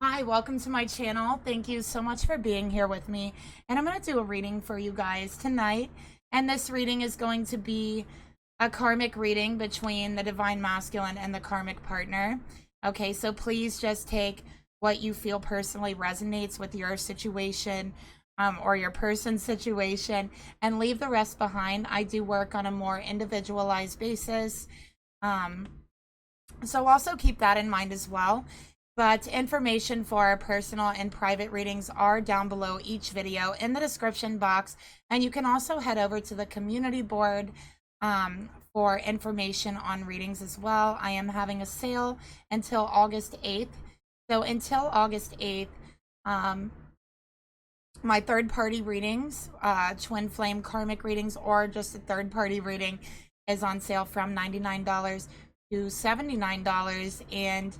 Hi, welcome to my channel. Thank you so much for being here with me. And I'm going to do a reading for you guys tonight. And this reading is going to be a karmic reading between the divine masculine and the karmic partner. Okay, so please just take what you feel personally resonates with your situation or your person's situation and leave the rest behind. I do work on a more individualized basis. So also keep that in mind as well. But information for personal and private readings are down below each video in the description box. And you can also head over to the community board for information on readings as well. I am having a sale until August 8th. So until August 8th, my third-party readings, twin flame karmic readings, or just a third-party reading is on sale from $99 to $79. And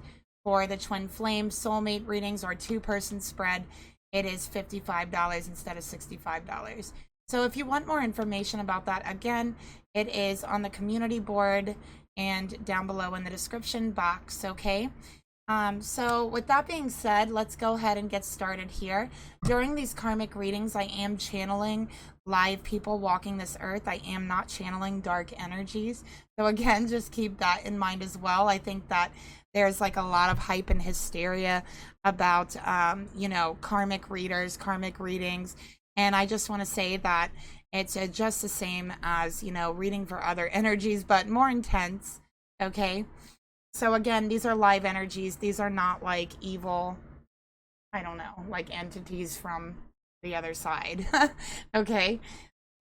for the twin flame soulmate readings or two-person spread, it is $55 instead of $65. So if you want more information about that, again, it is on the community board and down below in the description box, okay? So with that being said, let's go ahead and get started here. During these karmic readings, I am channeling live people walking this earth. I am not channeling dark energies. So again, just keep that in mind as well. I think that there's like a lot of hype and hysteria about, karmic readers, karmic readings. And I just want to say that it's just the same as, reading for other energies, but more intense. Okay. So again, these are live energies. These are not like evil, I don't know, like entities from the other side. Okay.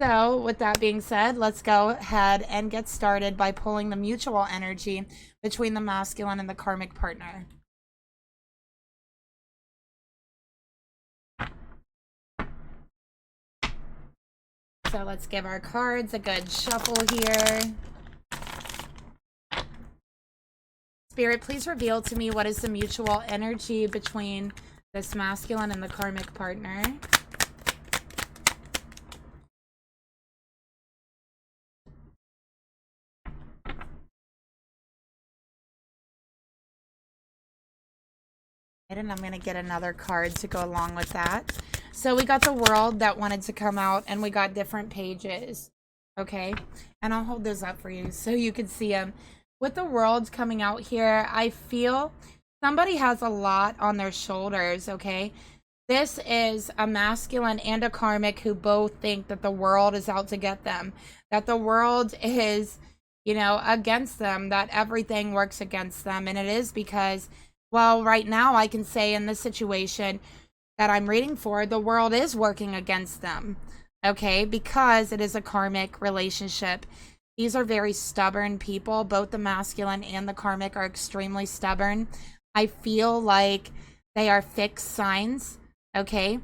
So with that being said, let's go ahead and get started by pulling the mutual energy between the masculine and the karmic partner. So let's give our cards a good shuffle here. Spirit, please reveal to me what is the mutual energy between this masculine and the karmic partner. And I'm going to get another card to go along with that. So we got the world that wanted to come out, and we got different pages. Okay. And I'll hold those up for you so you can see them. With the world coming out here, I feel somebody has a lot on their shoulders, okay? This is a masculine and a karmic who both think that the world is out to get them, that the world is, against them, that everything works against them. And it is because, well, right now I can say in this situation that I'm reading for, the world is working against them, okay? Because it is a karmic relationship. These are very stubborn people. Both the masculine and the karmic are extremely stubborn. I feel like they are fixed signs, okay?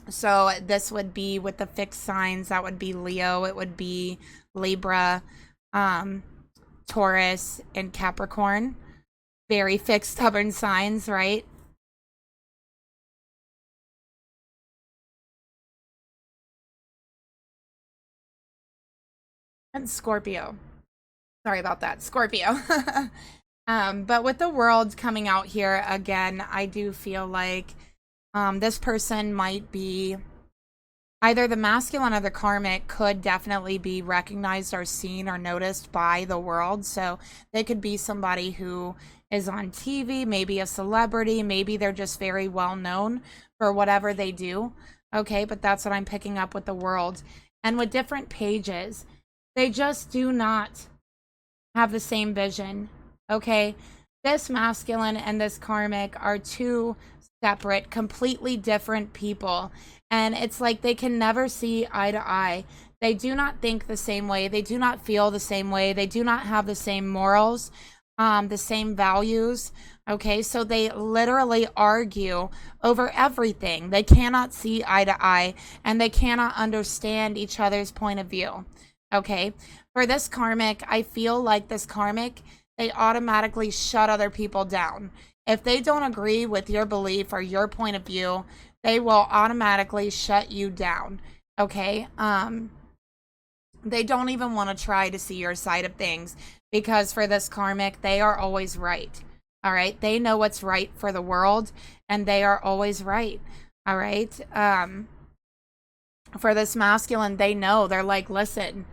So this would be with the fixed signs. That would be Leo. It would be Libra, Taurus, and Capricorn. Very fixed, stubborn signs, right? And Scorpio. Sorry about that. Scorpio. But with the world coming out here again, I do feel like this person might be either the masculine or the karmic could definitely be recognized or seen or noticed by the world. So they could be somebody who is on TV, maybe a celebrity, maybe they're just very well known for whatever they do. Okay, but that's what I'm picking up with the world. And with different pages, they just do not have the same vision, okay? This masculine and this karmic are two separate, completely different people. And it's like they can never see eye to eye. They do not think the same way. They do not feel the same way. They do not have the same morals, the same values, okay? So they literally argue over everything. They cannot see eye to eye, and they cannot understand each other's point of view. Okay, for this karmic, I feel like this karmic, they automatically shut other people down. If they don't agree with your belief or your point of view, they will automatically shut you down. Okay, they don't even want to try to see your side of things because for this karmic, they are always right. All right. They know what's right for the world, and they are always right. All right. For this masculine, they know, they're like, listen,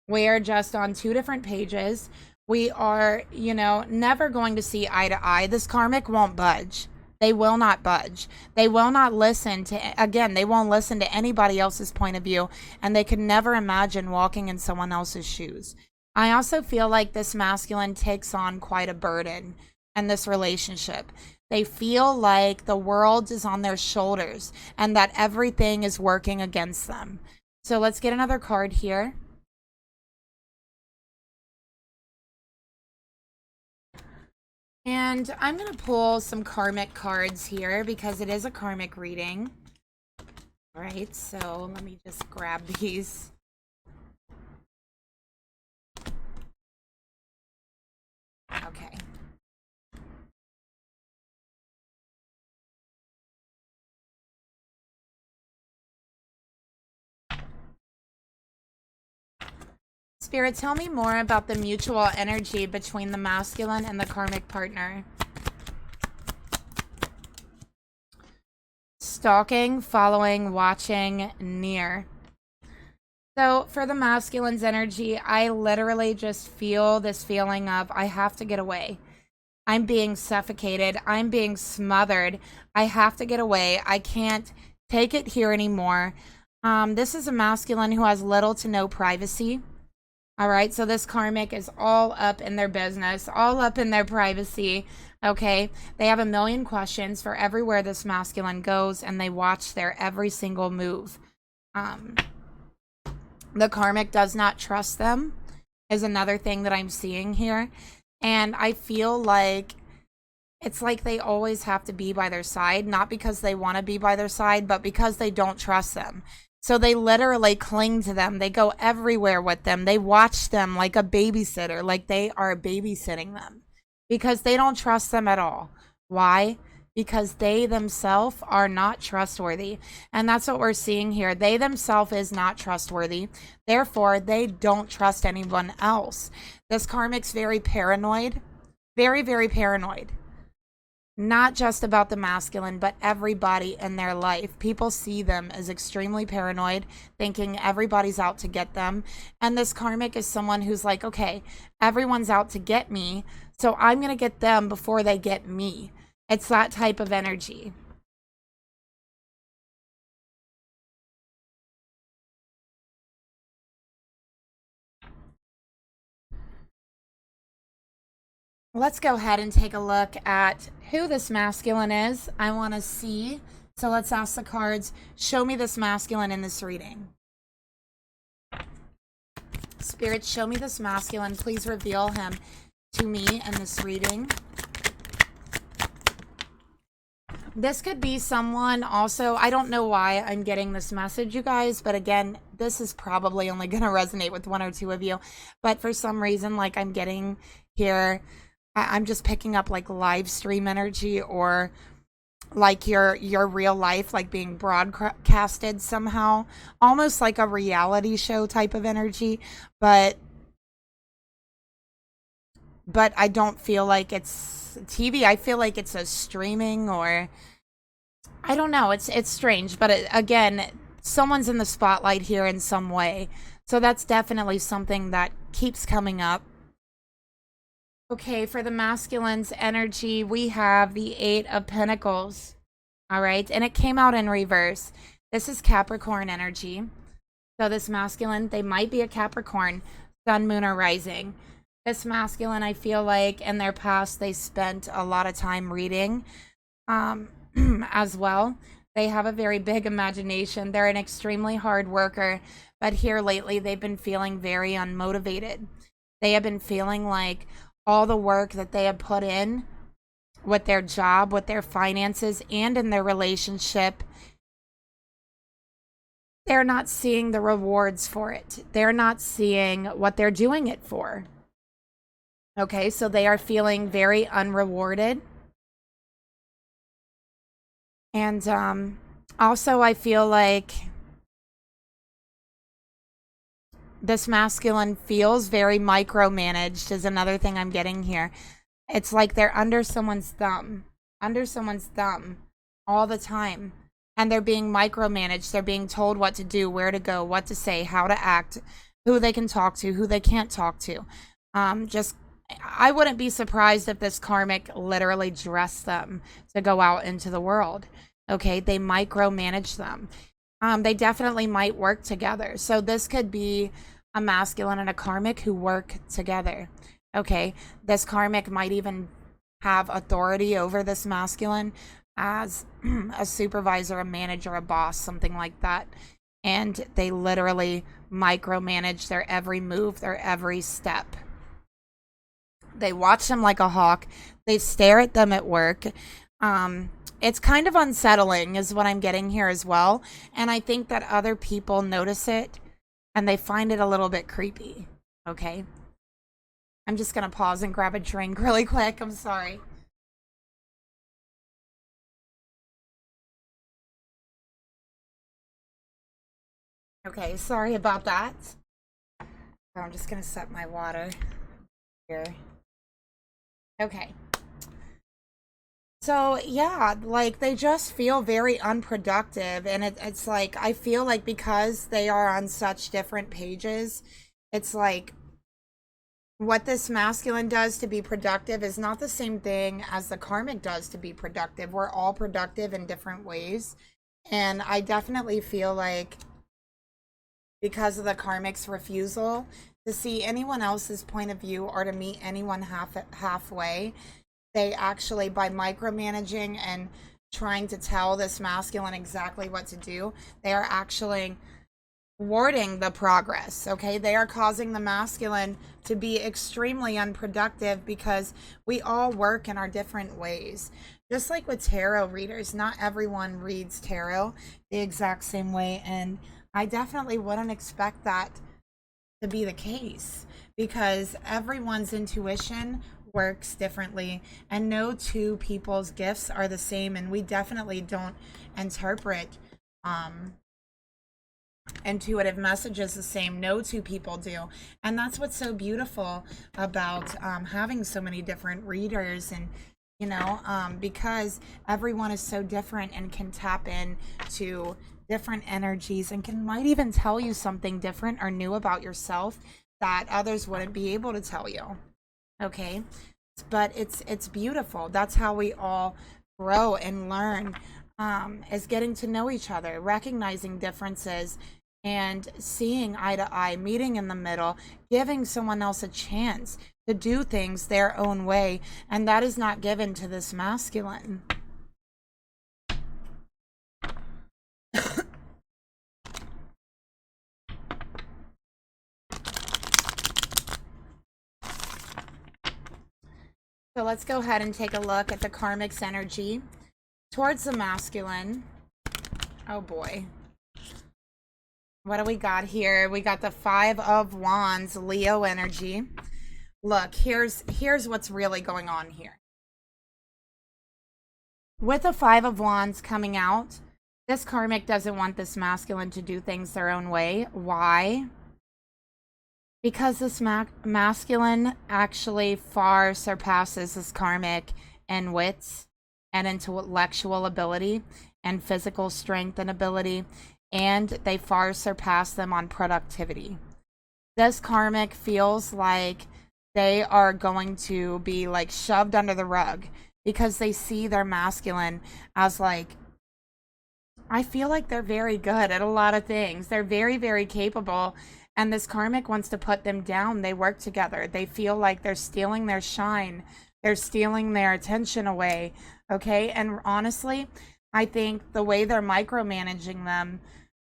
we're just on two different pages. We are, you know, never going to see eye to eye. This karmic won't budge. They will not budge. They will not listen to, again, they won't listen to anybody else's point of view, and they could never imagine walking in someone else's shoes. I also feel like this masculine takes on quite a burden in this relationship. They feel like the world is on their shoulders and that everything is working against them. So let's get another card here. And I'm going to pull some karmic cards here because it is a karmic reading. All right, so let me just grab these. Okay. Spirit, tell me more about the mutual energy between the masculine and the karmic partner. Stalking, following, watching, near. So for the masculine's energy, I literally just feel this feeling of, I have to get away. I'm being suffocated. I'm being smothered. I have to get away. I can't take it here anymore. This is a masculine who has little to no privacy. All right, so this karmic is all up in their business, all up in their privacy, okay? They have a million questions for everywhere this masculine goes, and they watch their every single move. The karmic does not trust them is another thing that I'm seeing here. And I feel like it's like they always have to be by their side, not because they want to be by their side, but because they don't trust them. So they literally cling to them. They go everywhere with them. They watch them like a babysitter, like they are babysitting them because they don't trust them at all. Why? Because they themselves are not trustworthy. And that's what we're seeing here. They themselves is not trustworthy. Therefore, they don't trust anyone else. This karmic's very paranoid. Very, very paranoid. Not just about the masculine, but everybody in their life. People see them as extremely paranoid, thinking everybody's out to get them. And this karmic is someone who's like, okay, everyone's out to get me, so I'm going to get them before they get me. It's that type of energy. Let's go ahead and take a look at who this masculine is. I want to see. So let's ask the cards, show me this masculine in this reading. Spirit, show me this masculine. Please reveal him to me in this reading. This could be someone also, I don't know why I'm getting this message, you guys, but again, this is probably only going to resonate with one or two of you. But for some reason, like I'm getting here, I'm just picking up like live stream energy or like your real life, like being broadcasted somehow, almost like a reality show type of energy. But I don't feel like it's TV. I feel like it's a streaming, or I don't know. It's strange, but again, someone's in the spotlight here in some way. So that's definitely something that keeps coming up. Okay, for the masculine's energy, we have the Eight of Pentacles. All right, and it came out in reverse. This is Capricorn energy. So this masculine, they might be a Capricorn, sun, moon, or rising. This masculine, I feel like in their past, they spent a lot of time reading as well. They have a very big imagination. They're an extremely hard worker, but here lately, they've been feeling very unmotivated. They have been feeling like all the work that they have put in with their job, with their finances, and in their relationship, they're not seeing the rewards for it. They're not seeing what they're doing it for. Okay, so they are feeling very unrewarded. And also I feel like this masculine feels very micromanaged is another thing I'm getting here. It's like they're under someone's thumb all the time. And they're being micromanaged. They're being told what to do, where to go, what to say, how to act, who they can talk to, who they can't talk to. Just, I wouldn't be surprised if this karmic literally dressed them to go out into the world. Okay, they micromanage them. They definitely might work together. So this could be a masculine and a karmic who work together. Okay, this karmic might even have authority over this masculine as a supervisor, a manager, a boss, something like that. And they literally micromanage their every move, their every step. They watch them like a hawk. They stare at them at work. It's kind of unsettling is what I'm getting here as well. And I think that other people notice it and they find it a little bit creepy. Okay. I'm just going to pause and grab a drink really quick. I'm sorry. Okay, sorry about that. So I'm just going to set my water here. Okay. So, yeah, like they just feel very unproductive. And it's like, I feel like because they are on such different pages, it's like what this masculine does to be productive is not the same thing as the karmic does to be productive. We're all productive in different ways. And I definitely feel like because of the karmic's refusal to see anyone else's point of view or to meet anyone halfway, they actually, by micromanaging and trying to tell this masculine exactly what to do, they are actually thwarting the progress. Okay, they are causing the masculine to be extremely unproductive because we all work in our different ways. Just like with tarot readers, not everyone reads tarot the exact same way, and I definitely wouldn't expect that to be the case because everyone's intuition works differently and no two people's gifts are the same, and we definitely don't interpret intuitive messages the same. No two people do, and that's what's so beautiful about having so many different readers. And because everyone is so different and can tap in to different energies and might even tell you something different or new about yourself that others wouldn't be able to tell you. Okay, but it's beautiful. That's how we all grow and learn, is getting to know each other, recognizing differences, and seeing eye to eye, meeting in the middle, giving someone else a chance to do things their own way. And that is not given to this masculine. So let's go ahead and take a look at the karmic's energy towards the masculine. Oh boy. What do we got here? We got the 5 of Wands, Leo energy. Look, here's what's really going on here. With the 5 of Wands coming out, this karmic doesn't want this masculine to do things their own way. Why? Because this masculine actually far surpasses this karmic in wits and intellectual ability and physical strength and ability, and they far surpass them on productivity. This karmic feels like they are going to be like shoved under the rug because they see their masculine as like, I feel like they're very good at a lot of things. They're very, very capable. And this karmic wants to put them down. They work together. They feel like they're stealing their shine. They're stealing their attention away. Okay. And honestly, I think the way they're micromanaging them,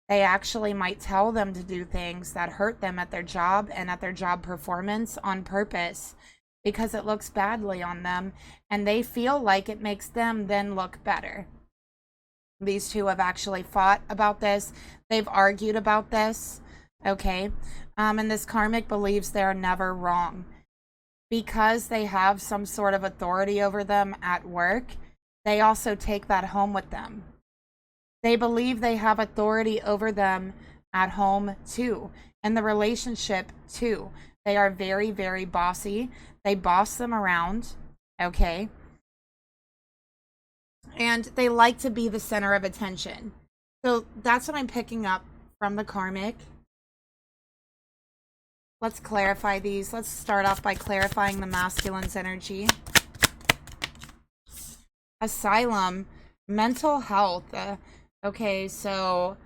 they actually might tell them to do things that hurt them at their job and at their job performance on purpose because it looks badly on them. And they feel like it makes them then look better. These two have actually fought about this. They've argued about this. Okay. And this karmic believes they're never wrong. Because they have some sort of authority over them at work, they also take that home with them. They believe they have authority over them at home too, in the relationship too. They are very, very bossy. They boss them around. Okay. And they like to be the center of attention. So that's what I'm picking up from the karmic. Let's clarify these. Let's start off by clarifying the masculine's energy. Asylum, mental health. Okay, so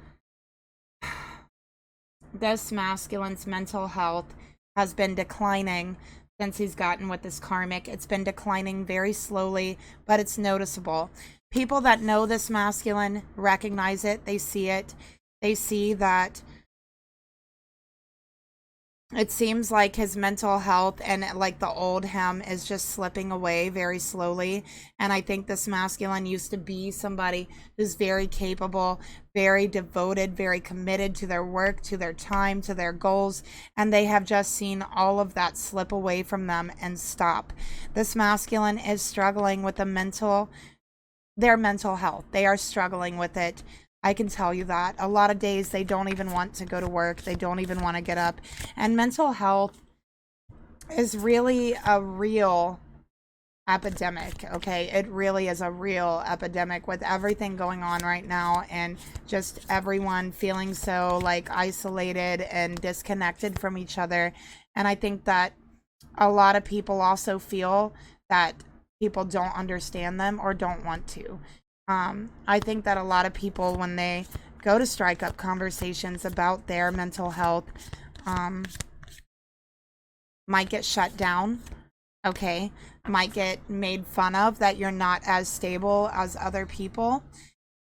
this masculine's mental health has been declining since he's gotten with this karmic. It's been declining very slowly, but it's noticeable. People that know this masculine recognize it. They see it. They see that it seems like his mental health and like the old him is just slipping away very slowly. And I think this masculine used to be somebody who's very capable, very devoted, very committed to their work, to their time, to their goals. And they have just seen all of that slip away from them and stop. This masculine is struggling with their mental health. They are struggling with it. I can tell you that. A lot of days they don't even want to go to work. They don't even want to get up. And mental health is really a real epidemic, okay? It really is a real epidemic with everything going on right now and just everyone feeling so like isolated and disconnected from each other. And I think that a lot of people also feel that people don't understand them or don't want to. I think that a lot of people, when they go to strike up conversations about their mental health, might get shut down, okay? Might get made fun of, that you're not as stable as other people.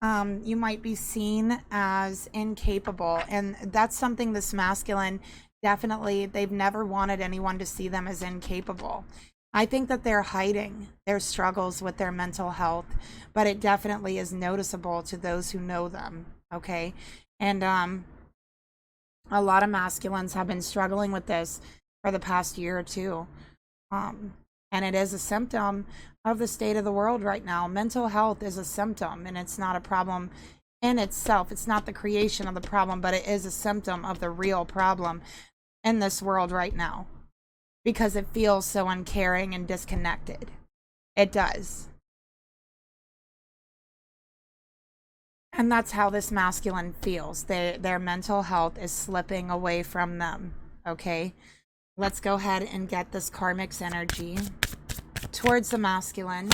You might be seen as incapable, and that's something this masculine definitely, they've never wanted anyone to see them as incapable. I think that they're hiding their struggles with their mental health, but it definitely is noticeable to those who know them, okay? And a lot of masculines have been struggling with this for the past year or two. And it is a symptom of the state of the world right now. Mental health is a symptom, and it's not a problem in itself. It's not the creation of the problem, but it is a symptom of the real problem in this world right now. Because it feels so uncaring and disconnected. It does. And that's how this masculine feels. Their mental health is slipping away from them. Okay? Let's go ahead and get this karmic's energy towards the masculine.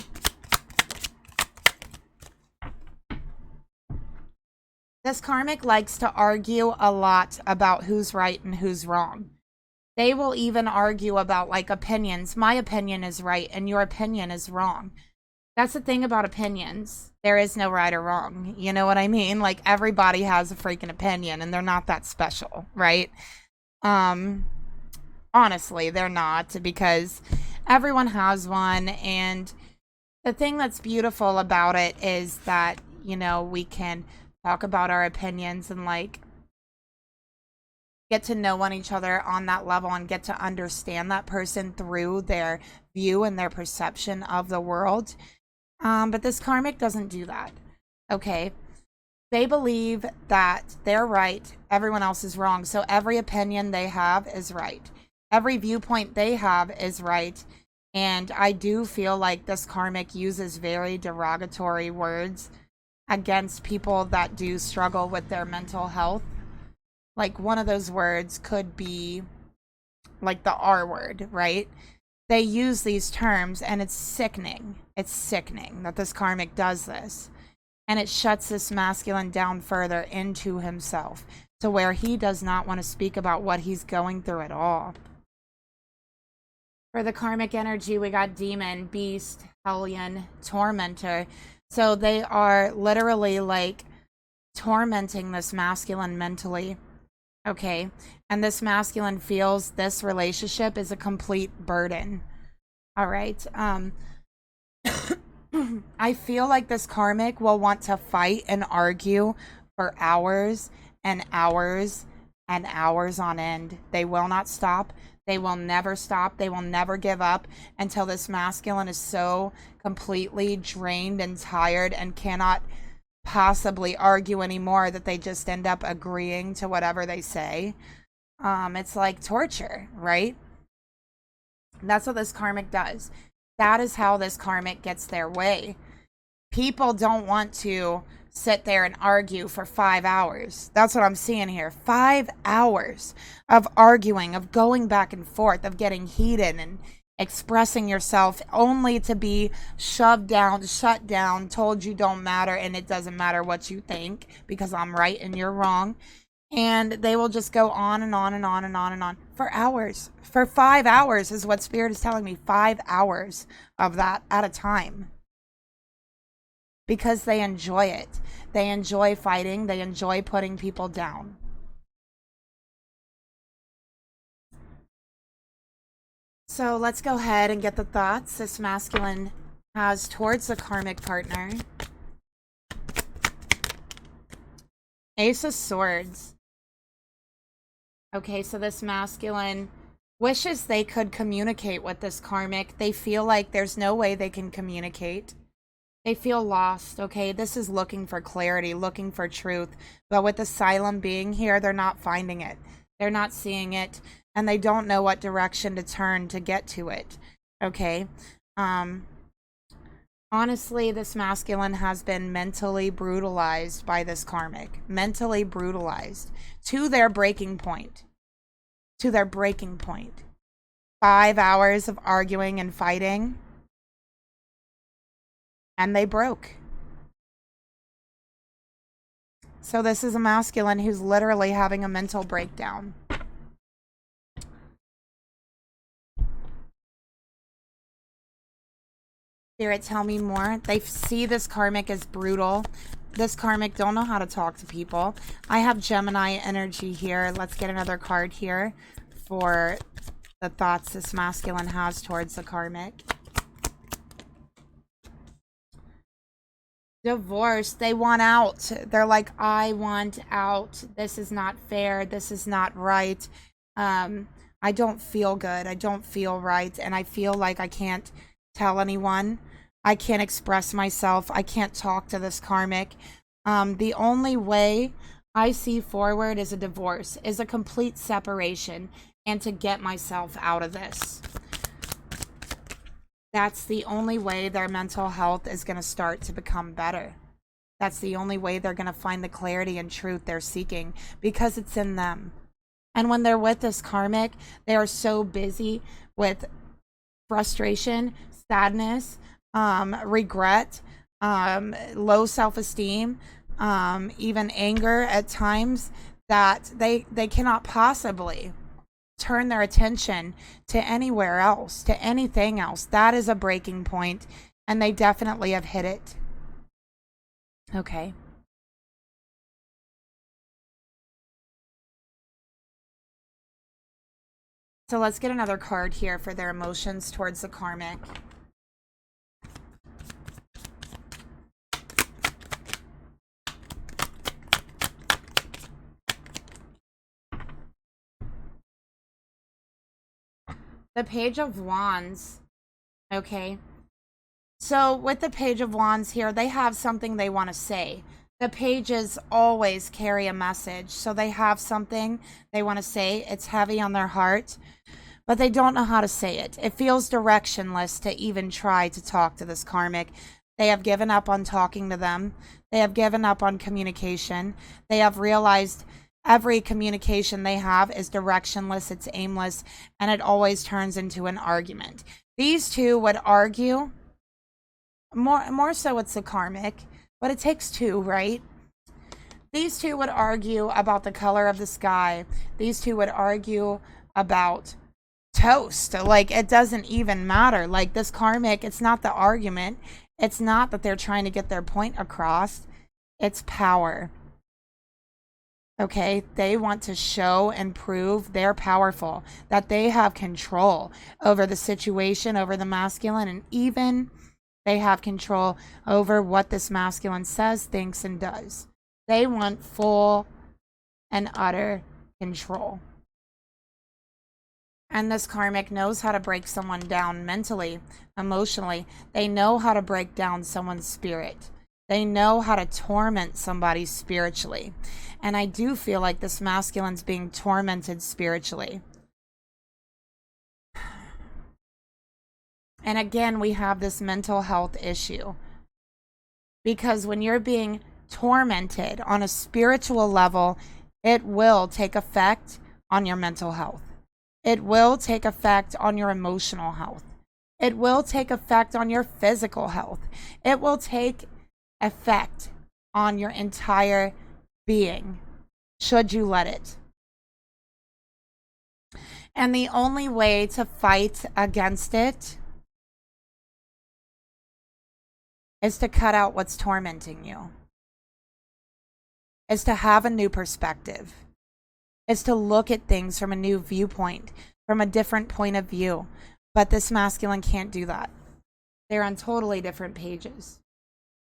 This karmic likes to argue a lot about who's right and who's wrong. They will even argue about like opinions. My opinion is right and your opinion is wrong. That's the thing about opinions. There is no right or wrong. You know what I mean? Like everybody has a freaking opinion and they're not that special, right? Honestly, they're not, because everyone has one. And the thing that's beautiful about it is that, you know, we can talk about our opinions and like get to know one each other on that level and get to understand that person through their view and their perception of the world. But this karmic doesn't do that. Okay. They believe that they're right, everyone else is wrong. So every opinion they have is right. Every viewpoint they have is right. And I do feel like this karmic uses very derogatory words against people that do struggle with their mental health. Like one of those words could be like the R word, right? They use these terms and it's sickening. It's sickening that this karmic does this. And it shuts this masculine down further into himself to where he does not want to speak about what he's going through at all. For the karmic energy, we got demon, beast, hellion, tormentor. So they are literally like tormenting this masculine mentally. Okay, and this masculine feels this relationship is a complete burden. All right. I feel like this karmic will want to fight and argue for hours and hours and hours on end. They will not stop. They will never stop. They will never give up until this masculine is so completely drained and tired and cannot possibly argue anymore that they just end up agreeing to whatever they say. It's like torture, right? That's what this karmic does. That is how this karmic gets their way. People don't want to sit there and argue for 5 hours. That's what I'm seeing here. 5 hours of arguing, of going back and forth, of getting heated and expressing yourself, only to be shoved down, shut down, told you don't matter, and it doesn't matter what you think because I'm right and you're wrong. And they will just go on and on and on and on and on for hours. For 5 hours is what Spirit is telling me. 5 hours of that at a time. Because they enjoy it. They enjoy fighting. They enjoy putting people down. So let's go ahead and get the thoughts this masculine has towards the karmic partner. Ace of Swords. Okay, so this masculine wishes they could communicate with this karmic. They feel like there's no way they can communicate. They feel lost, okay? This is looking for clarity, looking for truth. But with Asylum being here, they're not finding it. They're not seeing it. And they don't know what direction to turn to get to it, okay? Honestly, this masculine has been mentally brutalized by this karmic. Mentally brutalized to their breaking point. To their breaking point. 5 hours of arguing and fighting. And they broke. So this is a masculine who's literally having a mental breakdown. Spirit, tell me more. They see this karmic as brutal. This karmic don't know how to talk to people. I have Gemini energy here. Let's get another card here for the thoughts this masculine has towards the karmic. Divorce. They want out. They're like, I want out. This is not fair. This is not right. I don't feel good. I don't feel right. And I feel like I can't tell anyone. I can't express myself. I can't talk to this karmic. The only way I see forward is a divorce, is a complete separation, and to get myself out of this. That's the only way their mental health is going to start to become better. That's the only way they're going to find the clarity and truth they're seeking, because it's in them. And when they're with this karmic, they are so busy with frustration, sadness, regret, low self-esteem, even anger at times, that they cannot possibly turn their attention to anywhere else, to anything else. That is a breaking point, and they definitely have hit it. Okay. So let's get another card here for their emotions towards the karmic. The Page of Wands. Okay. So with the Page of Wands here, they have something they want to say. The pages always carry a message. So they have something they want to say. It's heavy on their heart, but they don't know how to say it. It feels directionless to even try to talk to this karmic. They have given up on talking to them. They have given up on communication. They have realized every communication they have is directionless, it's aimless, and it always turns into an argument. These two would argue, more so it's the karmic, but it takes two, right? These two would argue about the color of the sky. These two would argue about toast. Like, it doesn't even matter. Like, this karmic, it's not the argument. It's not that they're trying to get their point across. It's power. Okay, they want to show and prove they're powerful, that they have control over the situation, over the masculine, and even they have control over what this masculine says, thinks, and does. They want full and utter control. And this karmic knows how to break someone down mentally, emotionally. They know how to break down someone's spirit. They know how to torment somebody spiritually. And I do feel like this masculine's being tormented spiritually. And again, we have this mental health issue. Because when you're being tormented on a spiritual level, it will take effect on your mental health. It will take effect on your emotional health. It will take effect on your physical health. It will take effect on your entire being, should you let it. And the only way to fight against it is to cut out what's tormenting you, is to have a new perspective, is to look at things from a new viewpoint, from a different point of view. But this masculine can't do that. They're on totally different pages.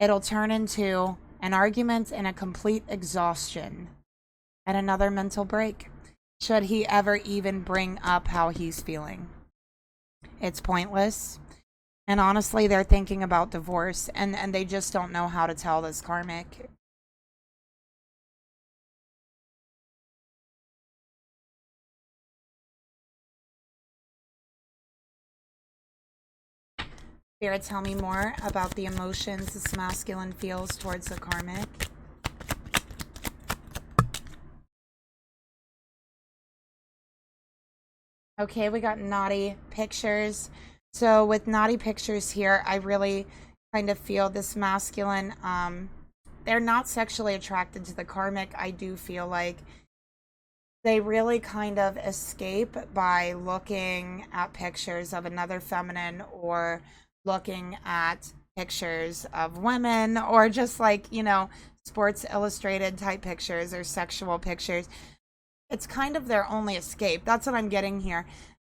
It'll turn into an argument and a complete exhaustion and another mental break, should he ever even bring up how he's feeling. It's pointless. And honestly, they're thinking about divorce, and they just don't know how to tell this karmic. Spirit, tell me more about the emotions this masculine feels towards the karmic. Okay, we got naughty pictures. So with naughty pictures here, I really kind of feel this masculine, they're not sexually attracted to the karmic. I do feel like they really kind of escape by looking at pictures of another feminine, or looking at pictures of women, or just like, you know, Sports Illustrated type pictures or sexual pictures. It's kind of their only escape. That's what I'm getting here.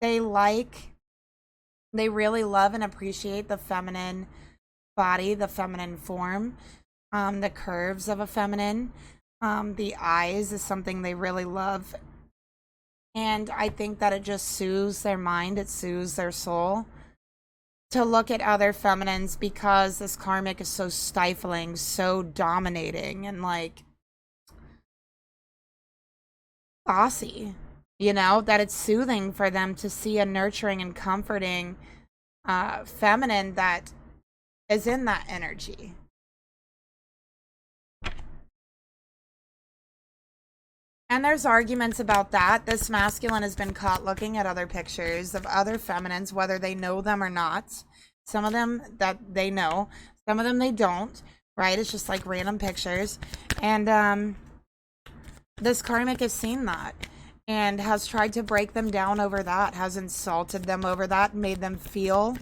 They really love and appreciate the feminine body, the feminine form, the curves of a feminine. The eyes is something they really love. And I think that it just soothes their mind, it soothes their soul to look at other feminines, because this karmic is so stifling, so dominating, and like bossy, you know, that it's soothing for them to see a nurturing and comforting feminine that is in that energy. And there's arguments about that. This masculine has been caught looking at other pictures of other feminines, whether they know them or not. Some of them that they know, some of them they don't, right? It's just like random pictures. And this karmic has seen that and has tried to break them down over that, has insulted them over that, made them feel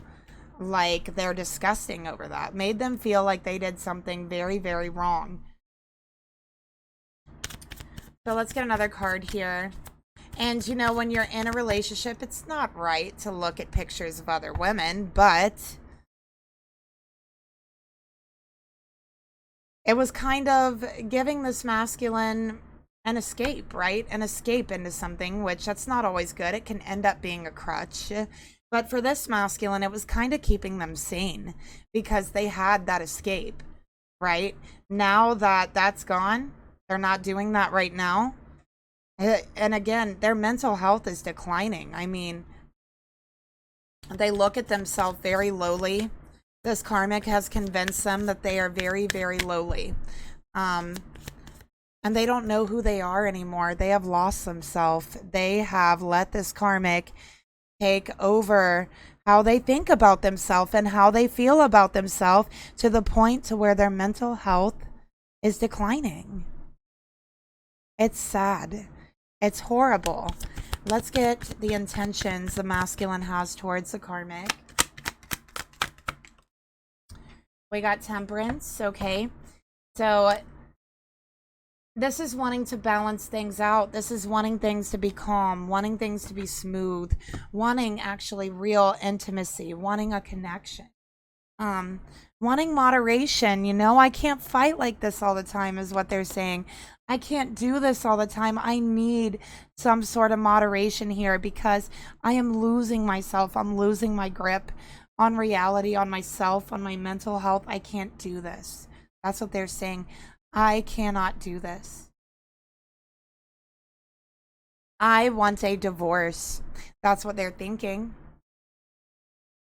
like they're disgusting over that, made them feel like they did something very, very wrong. So let's get another card here. And you know, when you're in a relationship, it's not right to look at pictures of other women, but it was kind of giving this masculine an escape, right? An escape into something, which that's not always good. It can end up being a crutch. But for this masculine, it was kind of keeping them sane because they had that escape, right? Now that that's gone, they're not doing that right now. And again, their mental health is declining. I mean, they look at themselves very lowly. This karmic has convinced them that they are very, very lowly. And they don't know who they are anymore. They have lost themselves. They have let this karmic take over how they think about themselves and how they feel about themselves, to the point to where their mental health is declining. It's sad. It's horrible. Let's get the intentions the masculine has towards the karmic. We got Temperance, okay? So this is wanting to balance things out. This is wanting things to be calm, wanting things to be smooth, wanting actually real intimacy, wanting a connection. Wanting moderation. You know, I can't fight like this all the time is what they're saying. I can't do this all the time. I need some sort of moderation here because I am losing myself. I'm losing my grip on reality, on myself, on my mental health. I can't do this. That's what they're saying. I cannot do this. I want a divorce. That's what they're thinking.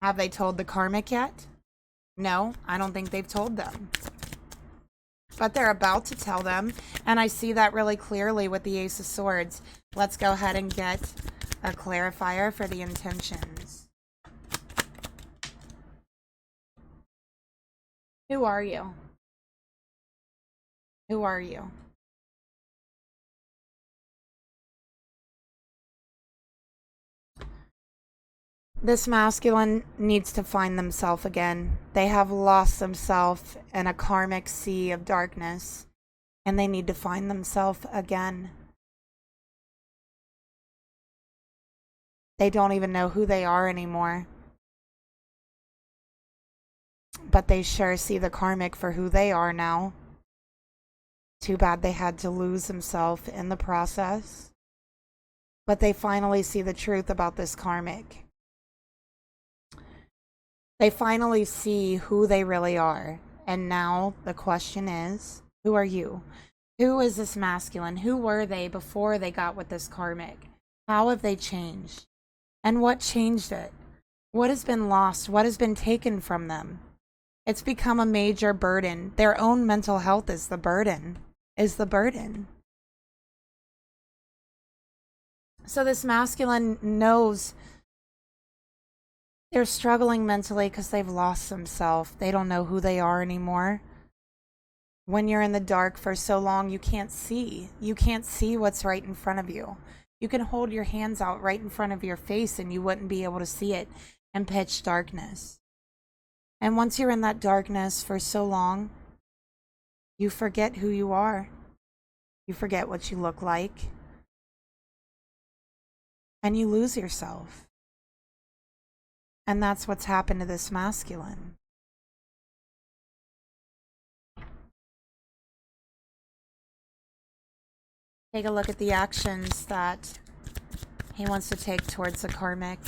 Have they told the karmic yet? No, I don't think they've told them. But they're about to tell them, and I see that really clearly with the Ace of Swords. Let's go ahead and get a clarifier for the intentions. Who are you? Who are you? This masculine needs to find themselves again. They have lost themselves in a karmic sea of darkness, and they need to find themselves again. They don't even know who they are anymore. But they sure see the karmic for who they are now. Too bad they had to lose themselves in the process. But they finally see the truth about this karmic. They finally see who they really are. And now the question is, who are you? Who is this masculine? Who were they before they got with this karmic? How have they changed? And what changed it? What has been lost? What has been taken from them? It's become a major burden. Their own mental health is the burden. So this masculine knows they're struggling mentally because they've lost themselves. They don't know who they are anymore. When you're in the dark for so long, you can't see. You can't see what's right in front of you. You can hold your hands out right in front of your face and you wouldn't be able to see it in pitch darkness. And once you're in that darkness for so long, you forget who you are. You forget what you look like. And you lose yourself. And that's what's happened to this masculine. Take a look at the actions that he wants to take towards the karmic.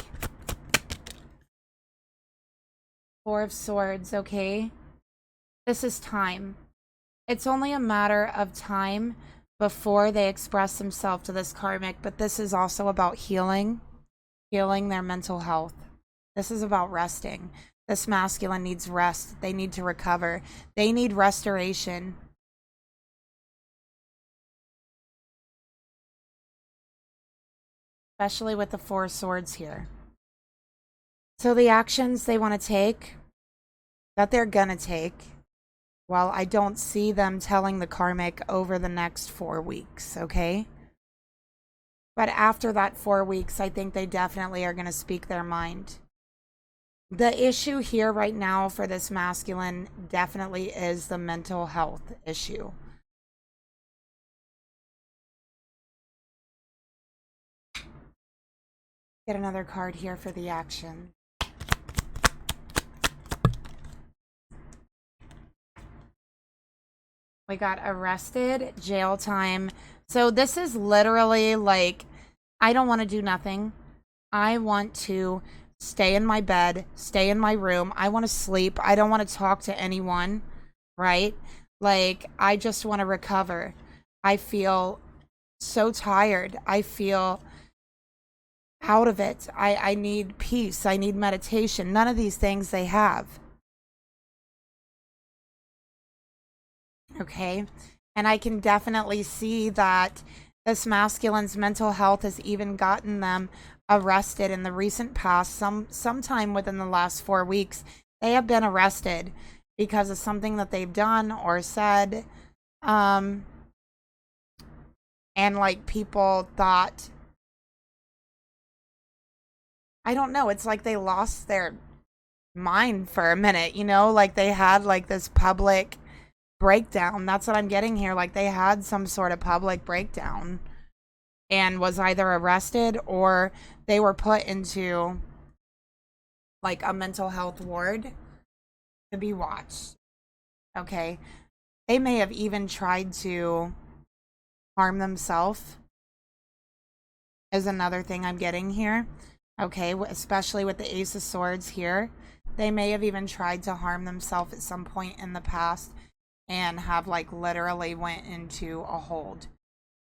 Four of Swords, okay? This is time. It's only a matter of time before they express themselves to this karmic, but this is also about healing their mental health. This is about resting. This masculine needs rest. They need to recover. They need restoration. Especially with the Four of Swords here. So the actions they want to take, that they're gonna take, well, I don't see them telling the karmic over the next 4 weeks, okay? But after that 4 weeks, I think they definitely are gonna speak their mind. The issue here right now for this masculine definitely is the mental health issue. Get another card here for the action. We got arrested, jail time. So this is literally like, I don't want to do nothing. I want to stay in my bed, stay in my room. I want to sleep. I don't want to talk to anyone, right? Like, I just want to recover. I feel so tired. I feel out of it. I need peace. I need meditation. None of these things they have. Okay, and I can definitely see that this masculine's mental health has even gotten them arrested in the recent past. Sometime within the last 4 weeks, they have been arrested because of something that they've done or said. And like, people thought, I don't know, it's like they lost their mind for a minute, you know, like they had like this public breakdown. That's what I'm getting here. Like, they had some sort of public breakdown and was either arrested or they were put into like a mental health ward to be watched. Okay, they may have even tried to harm themselves, is another thing I'm getting here. Okay, especially with the Ace of Swords here, they may have even tried to harm themselves at some point in the past and have like literally went into a hold.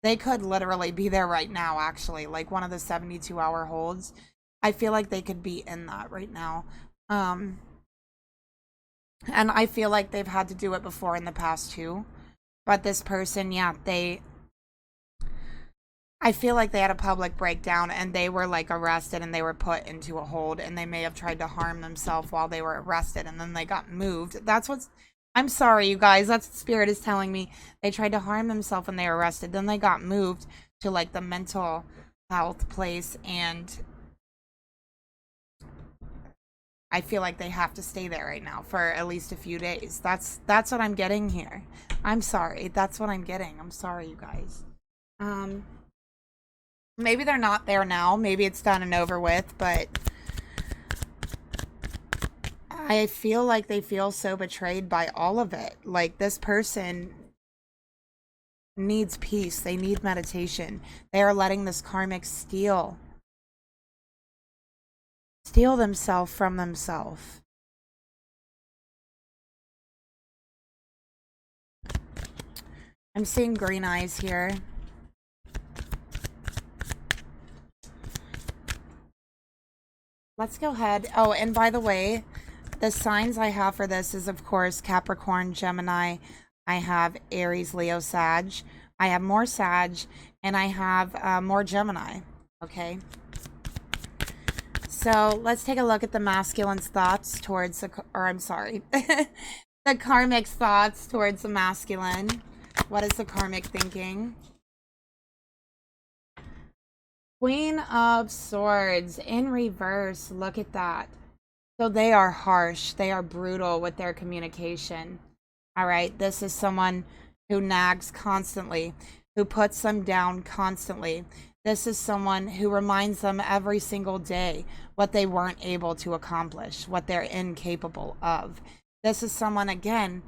They could literally be there right now, actually, like one of the 72-hour holds. I feel like they could be in that right now. Um, and I feel like they've had to do it before in the past too. But this person, yeah, I feel like they had a public breakdown and they were like arrested and they were put into a hold and they may have tried to harm themselves while they were arrested and then they got moved. I'm sorry, you guys. That's what Spirit is telling me. They tried to harm themselves when they were arrested. Then they got moved to like the mental health place and I feel like they have to stay there right now for at least a few days. That's what I'm getting here. I'm sorry. That's what I'm getting. I'm sorry, you guys. Maybe they're not there now. Maybe it's done and over with, but I feel like they feel so betrayed by all of it. Like this person needs peace. They need meditation. They are letting this karmic steal themselves from themselves. I'm seeing green eyes here. Let's go ahead. Oh, and by the way, the signs I have for this is, of course, Capricorn, Gemini. I have Aries, Leo, Sag. I have more Sag, and I have more Gemini. Okay. So let's take a look at the masculine's thoughts towards the, or I'm sorry, the karmic's thoughts towards the masculine. What is the karmic thinking? Queen of Swords in reverse. Look at that. So they are harsh. They are brutal with their communication. All right. This is someone who nags constantly, who puts them down constantly. This is someone who reminds them every single day what they weren't able to accomplish, what they're incapable of. This is someone, again,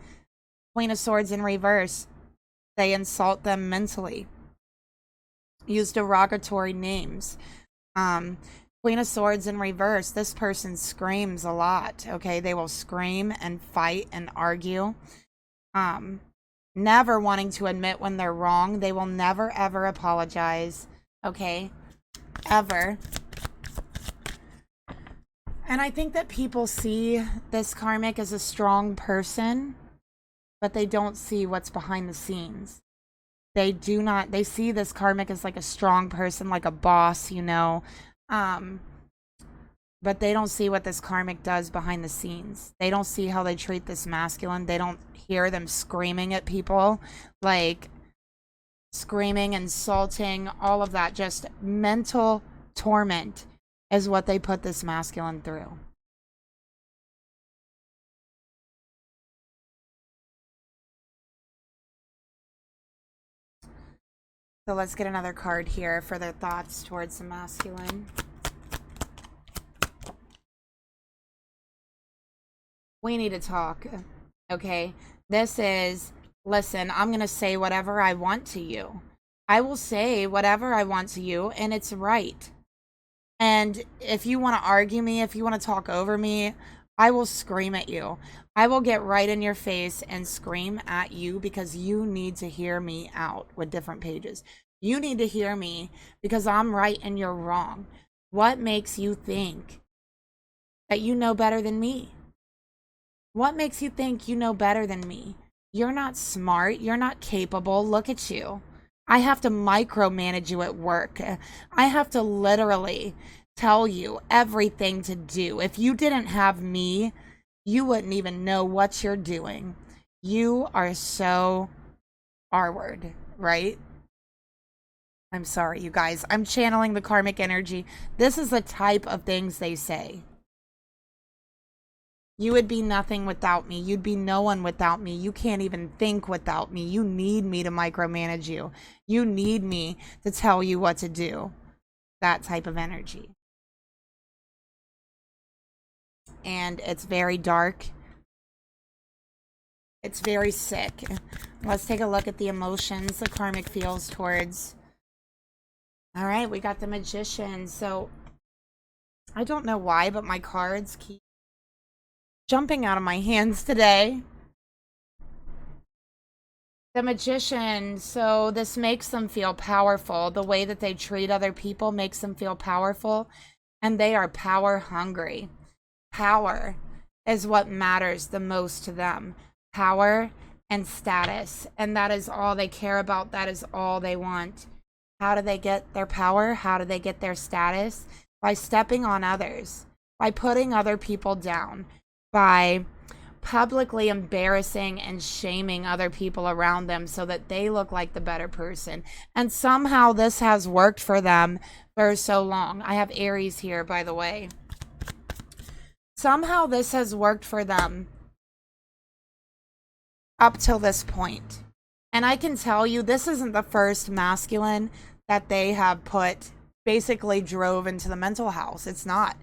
Queen of Swords in reverse. They insult them mentally. Use derogatory names. Queen of Swords in reverse. This person screams a lot. Okay, they will scream and fight and argue. Never wanting to admit when they're wrong. They will never ever apologize. Okay, ever. And I think that people see this karmic as a strong person, but they don't see what's behind the scenes. They do not, they see this karmic as like a strong person, like a boss, you know. But they don't see what this karmic does behind the scenes. They don't see how they treat this masculine. They don't hear them screaming at people, like screaming, insulting, all of that. Just mental torment is what they put this masculine through. So let's get another card here for their thoughts towards the masculine. We need to talk, okay? This is, listen, I'm going to say whatever I want to you. I will say whatever I want to you, and it's right. And if you want to argue me, if you want to talk over me, I will scream at you. I will get right in your face and scream at you because you need to hear me out with different pages. You need to hear me because I'm right and you're wrong. What makes you think that you know better than me? What makes you think you know better than me? You're not smart. You're not capable. Look at you. I have to micromanage you at work. I have to literally tell you everything to do. If you didn't have me, you wouldn't even know what you're doing. You are so R-word, right? I'm sorry, you guys. I'm channeling the karmic energy. This is the type of things they say. You would be nothing without me. You'd be no one without me. You can't even think without me. You need me to micromanage you. You need me to tell you what to do. That type of energy. And it's very dark. It's very sick. Let's take a look at the emotions the karmic feels towards. All right, we got the Magician. So I don't know why, but my cards keep jumping out of my hands today. The Magician, so this makes them feel powerful. The way that they treat other people makes them feel powerful, and they are power hungry. Power is what matters the most to them. Power and status. And that is all they care about. That is all they want. How do they get their power? How do they get their status? By stepping on others. By putting other people down. By publicly embarrassing and shaming other people around them so that they look like the better person. And somehow this has worked for them for so long. I have Aries here, by the way. Somehow this has worked for them up till this point. And I can tell you, this isn't the first masculine that they have put, basically drove into the mental house. It's not.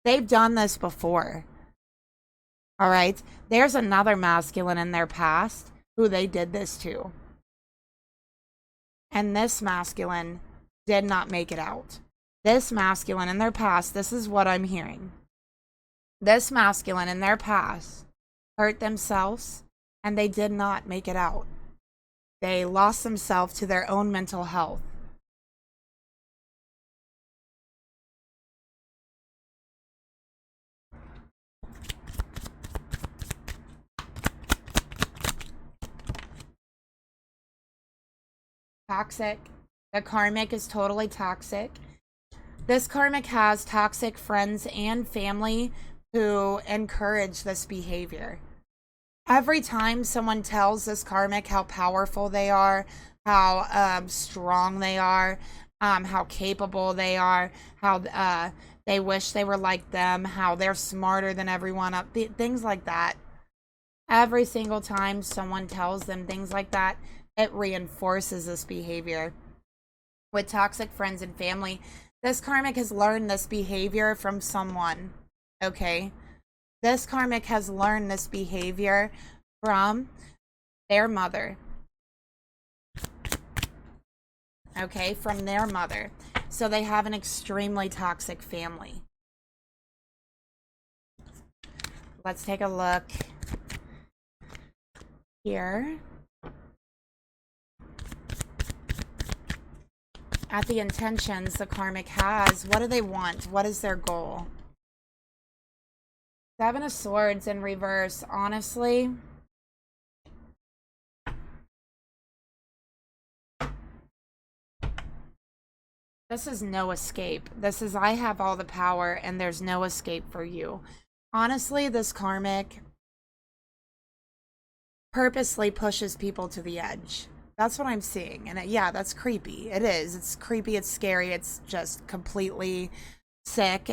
They've done this before. All right? There's another masculine in their past who they did this to. And this masculine did not make it out. This masculine in their past, this is what I'm hearing. This masculine in their past hurt themselves and they did not make it out. They lost themselves to their own mental health. Toxic. The karmic is totally toxic. This karmic has toxic friends and family who encourage this behavior. Every time someone tells this karmic how powerful they are, how strong they are, how capable they are, how they wish they were like them, how they're smarter than everyone up, things like that. Every single time someone tells them things like that, it reinforces this behavior. With toxic friends and family, this karmic has learned this behavior from someone. Okay? This karmic has learned this behavior from their mother. Okay? From their mother. So they have an extremely toxic family. Let's take a look here at the intentions the karmic has. What do they want? What is their goal? Seven of Swords in reverse. Honestly, this is no escape. This is, I have all the power and there's no escape for you. Honestly, this karmic purposely pushes people to the edge. That's what I'm seeing. And yeah, that's creepy. It is. It's creepy. It's scary. It's just completely sick.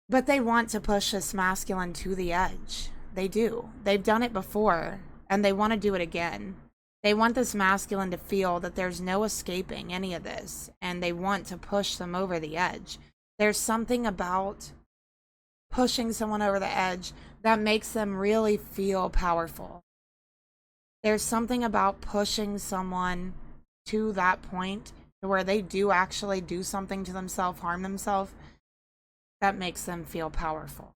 But they want to push this masculine to the edge. They do. They've done it before, and they want to do it again. They want this masculine to feel that there's no escaping any of this, and they want to push them over the edge. There's something about pushing someone over the edge that makes them really feel powerful. There's something about pushing someone to that point where they do actually do something to themselves, harm themselves, that makes them feel powerful.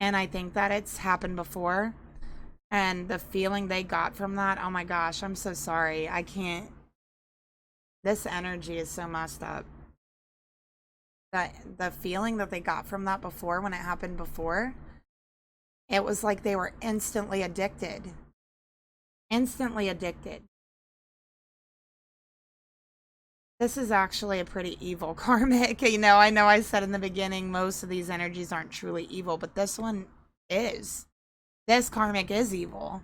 And I think that it's happened before. And the feeling they got from that, oh my gosh, I'm so sorry. I can't. This energy is so messed up. The feeling that they got from that before, when it happened before, it was like they were instantly addicted. Instantly addicted. This is actually a pretty evil karmic. You know I said in the beginning, most of these energies aren't truly evil, but this one is. This karmic is evil.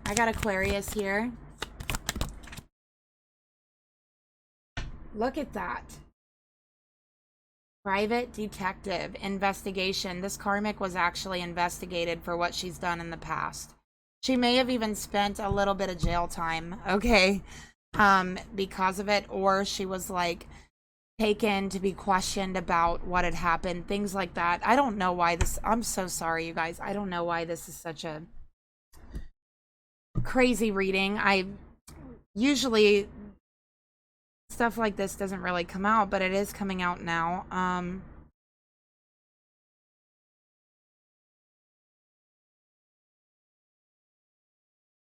I got Aquarius here. Look at that. Private detective investigation. This karmic was actually investigated for what she's done in the past. She may have even spent a little bit of jail time, okay, because of it, or she was like taken to be questioned about what had happened, things like that. I don't know why this, I'm so sorry, you guys. I don't know why this is such a crazy reading. I usually, stuff like this doesn't really come out, but it is coming out now.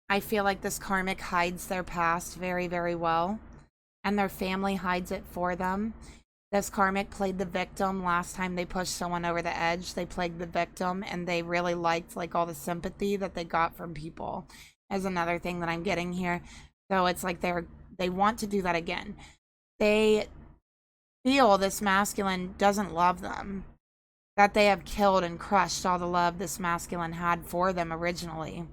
I feel like this karmic hides their past very, very well, and their family hides it for them. This karmic played the victim last time they pushed someone over the edge. They played the victim, and they really liked like all the sympathy that they got from people, is another thing that I'm getting here. So it's like they want to do that again. They feel this masculine doesn't love them, that they have killed and crushed all the love this masculine had for them originally.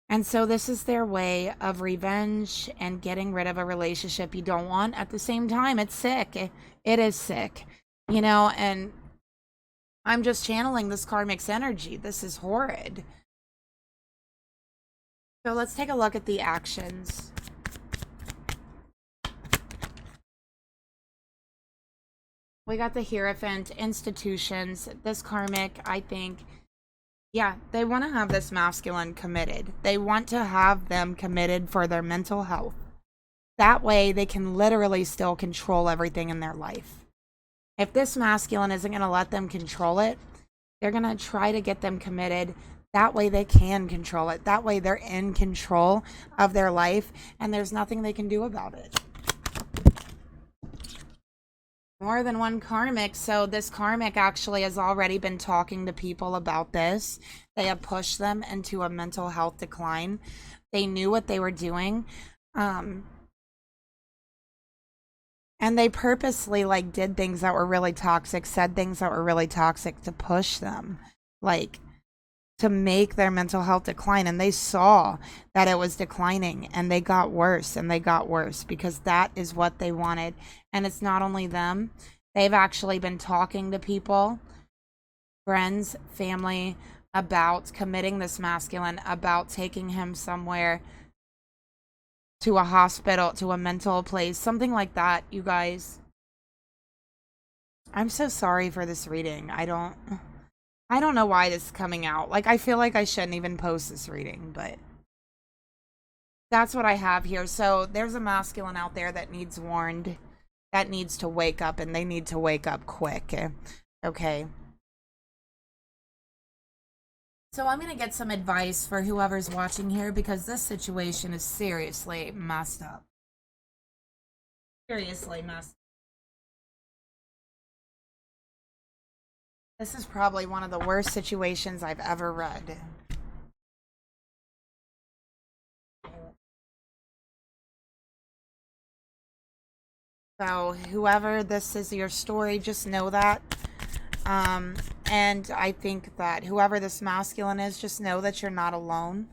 And so this is their way of revenge and getting rid of a relationship you don't want. At the same time, it's sick. It is sick, you know, and I'm just channeling this karmic's energy. This is horrid. So let's take a look at the actions. We got the Hierophant, institutions. This karmic, I think, yeah, they want to have this masculine committed. They want to have them committed for their mental health. That way they can literally still control everything in their life. If this masculine isn't going to let them control it, they're going to try to get them committed. That way they can control it. That way they're in control of their life, and there's nothing they can do about it. More than one karmic. So this karmic actually has already been talking to people about this. They have pushed them into a mental health decline. They knew what they were doing. And they purposely like did things that were really toxic, said things that were really toxic to push them, like to make their mental health decline. And they saw that it was declining, and they got worse and they got worse because that is what they wanted. And it's not only them. They've actually been talking to people, friends, family, about committing this masculine, about taking him somewhere, to a hospital, to a mental place, something like that, you guys. I'm so sorry for this reading. I don't know why this is coming out. Like, I feel like I shouldn't even post this reading, but that's what I have here. So there's a masculine out there that needs warned, that needs to wake up, and they need to wake up quick. Okay. So I'm going to get some advice for whoever's watching here, because this situation is seriously messed up. Seriously messed up. This is probably one of the worst situations I've ever read. So whoever this is your story, just know that. And I think that whoever this masculine is, just know that you're not alone.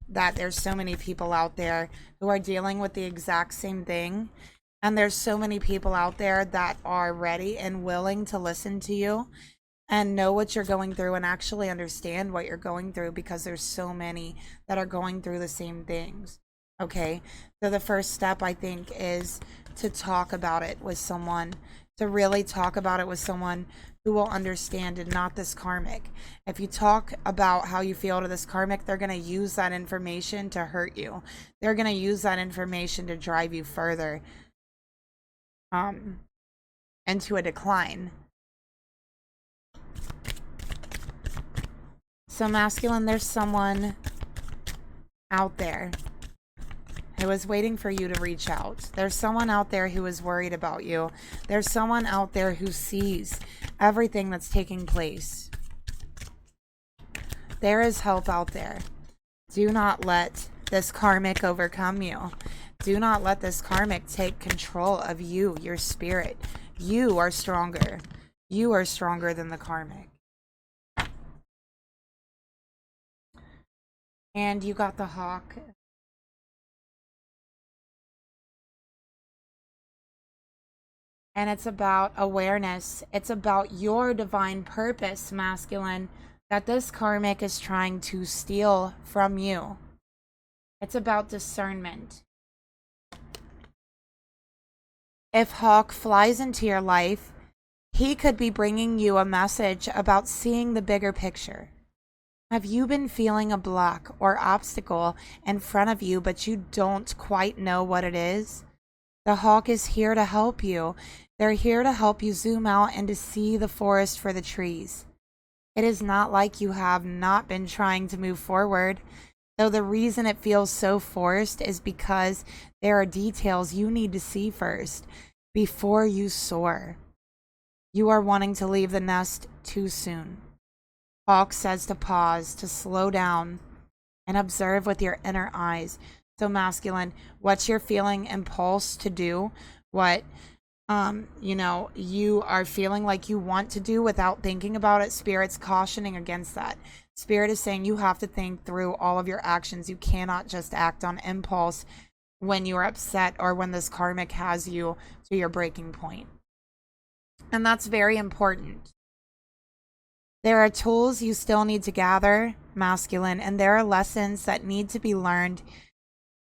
That there's so many people out there who are dealing with the exact same thing. And there's so many people out there that are ready and willing to listen to you and know what you're going through and actually understand what you're going through, because there's so many that are going through the same things. Okay, so the first step, I think, is to talk about it with someone, to really talk about it with someone who will understand, and not this karmic. If you talk about how you feel to this karmic, they're going to use that information to hurt you. They're going to use that information to drive you further into a decline. So masculine, there's someone out there who is waiting for you to reach out. There's someone out there who is worried about you. There's someone out there who sees everything that's taking place. There is help out there. Do not let this karmic overcome you. Do not let this karmic take control of you, your spirit. You are stronger. You are stronger than the karmic. And you got the hawk. And it's about awareness. It's about your divine purpose, masculine, that this karmic is trying to steal from you. It's about discernment. If Hawk flies into your life, he could be bringing you a message about seeing the bigger picture. Have you been feeling a block or obstacle in front of you, but you don't quite know what it is? The hawk is here to help you. They're here to help you zoom out and to see the forest for the trees. It is not like you have not been trying to move forward. So the reason it feels so forced is because there are details you need to see first before you soar. You are wanting to leave the nest too soon. Hawk says to pause, to slow down, and observe with your inner eyes. So masculine, what's your feeling impulse to do? What you are feeling like you want to do without thinking about it? Spirit's cautioning against that. Spirit is saying you have to think through all of your actions. You cannot just act on impulse when you're upset or when this karmic has you to your breaking point. And that's very important. There are tools you still need to gather, masculine, and there are lessons that need to be learned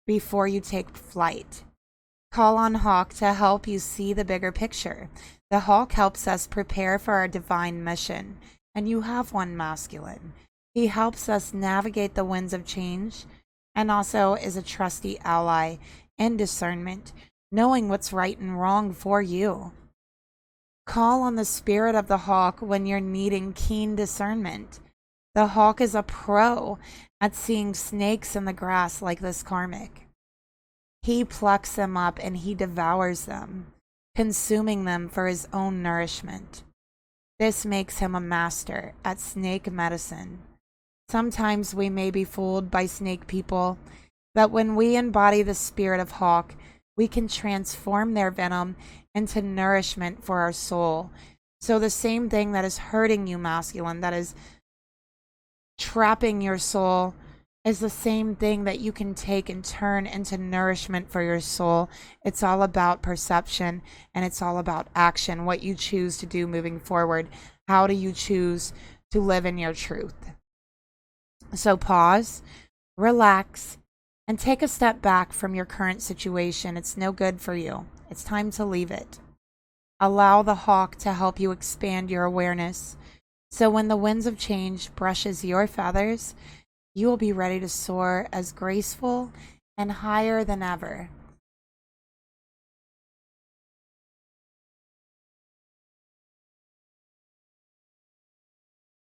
before you take flight. Call on Hawk to help you see the bigger picture. The Hawk helps us prepare for our divine mission, and you have one, masculine. He helps us navigate the winds of change and also is a trusty ally in discernment, knowing what's right and wrong for you. Call on the spirit of the Hawk when you're needing keen discernment. The Hawk is a pro at seeing snakes in the grass like this karmic. He plucks them up and he devours them, consuming them for his own nourishment. This makes him a master at snake medicine. Sometimes we may be fooled by snake people, but when we embody the spirit of Hawk, we can transform their venom into nourishment for our soul. So the same thing that is hurting you, masculine, that is trapping your soul, is the same thing that you can take and turn into nourishment for your soul. It's all about perception and it's all about action, what you choose to do moving forward. How do you choose to live in your truth? So pause, relax, and take a step back from your current situation. It's no good for you. It's time to leave it. Allow the Hawk to help you expand your awareness. So when the winds of change brushes your feathers, you will be ready to soar as graceful and higher than ever.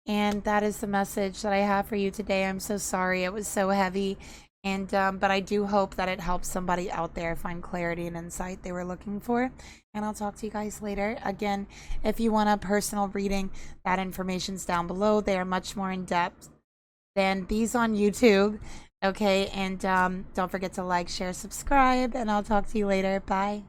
And that is the message that I have for you today. I'm so sorry it was so heavy. And but I do hope that it helps somebody out there find clarity and insight they were looking for. And I'll talk to you guys later. Again, if you want a personal reading, that information's down below. They are much more in depth than these on YouTube. Okay, and don't forget to like, share, subscribe, and I'll talk to you later. Bye.